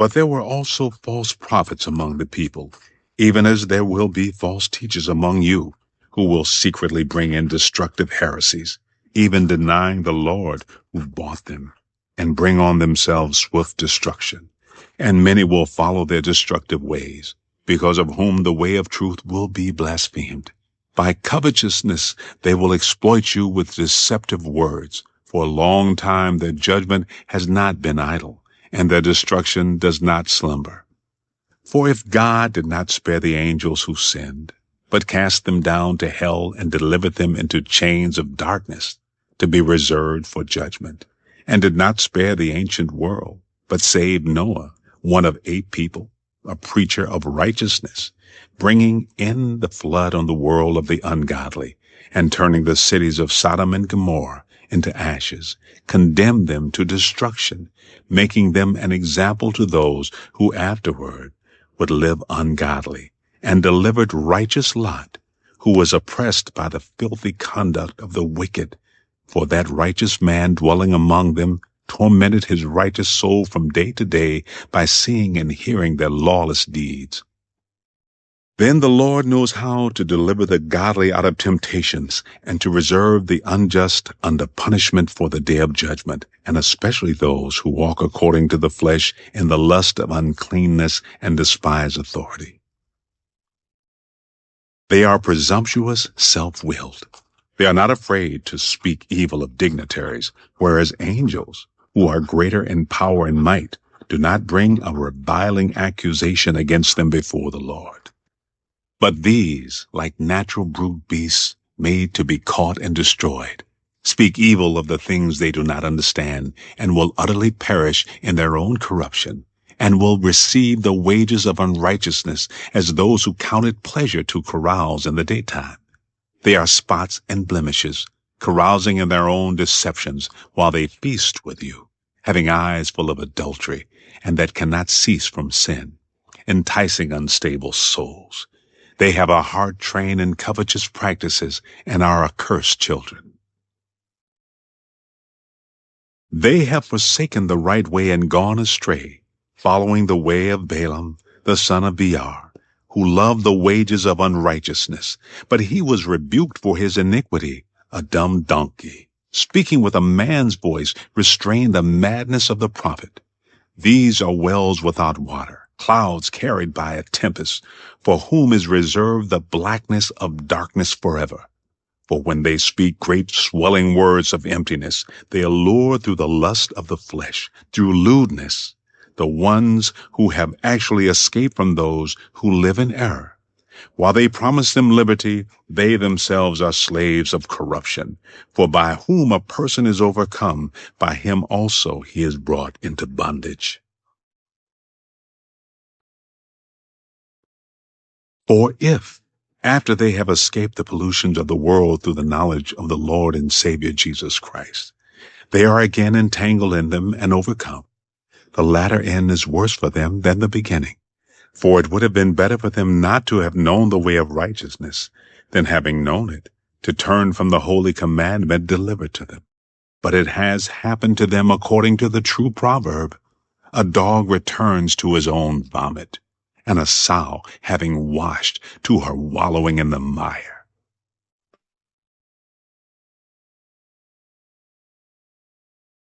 But there were also false prophets among the people, even as there will be false teachers among you, who will secretly bring in destructive heresies, even denying the Lord who bought them, and bring on themselves swift destruction. And many will follow their destructive ways, because of whom the way of truth will be blasphemed. By covetousness they will exploit you with deceptive words. For a long time their judgment has not been idle, and their destruction does not slumber. For if God did not spare the angels who sinned, but cast them down to hell and delivered them into chains of darkness, to be reserved for judgment, and did not spare the ancient world, but saved Noah, one of 8 people, a preacher of righteousness, bringing in the flood on the world of the ungodly, and turning the cities of Sodom and Gomorrah into ashes, condemned them to destruction, making them an example to those who afterward would live ungodly, and delivered righteous Lot, who was oppressed by the filthy conduct of the wicked. For that righteous man dwelling among them tormented his righteous soul from day to day by seeing and hearing their lawless deeds. Then the Lord knows how to deliver the godly out of temptations, and to reserve the unjust under punishment for the day of judgment, and especially those who walk according to the flesh in the lust of uncleanness and despise authority. They are presumptuous, self-willed. They are not afraid to speak evil of dignitaries, whereas angels, who are greater in power and might, do not bring a reviling accusation against them before the Lord. But these, like natural brute beasts made to be caught and destroyed, speak evil of the things they do not understand, and will utterly perish in their own corruption, and will receive the wages of unrighteousness as those who count it pleasure to carouse in the daytime. They are spots and blemishes, carousing in their own deceptions while they feast with you, having eyes full of adultery, and that cannot cease from sin, enticing unstable souls. They have a heart trained in covetous practices and are accursed children. They have forsaken the right way and gone astray, following the way of Balaam, the son of Beor, who loved the wages of unrighteousness, but he was rebuked for his iniquity. A dumb donkey, speaking with a man's voice, restrained the madness of the prophet. These are wells without water, clouds carried by a tempest, for whom is reserved the blackness of darkness forever. For when they speak great swelling words of emptiness, they allure through the lust of the flesh, through lewdness, the ones who have actually escaped from those who live in error. While they promise them liberty, they themselves are slaves of corruption. For by whom a person is overcome, by him also he is brought into bondage. For if, after they have escaped the pollutions of the world through the knowledge of the Lord and Savior Jesus Christ, they are again entangled in them and overcome, the latter end is worse for them than the beginning. For it would have been better for them not to have known the way of righteousness, than having known it, to turn from the holy commandment delivered to them. But it has happened to them according to the true proverb, a dog returns to his own vomit, and a sow, having washed, to her wallowing in the mire.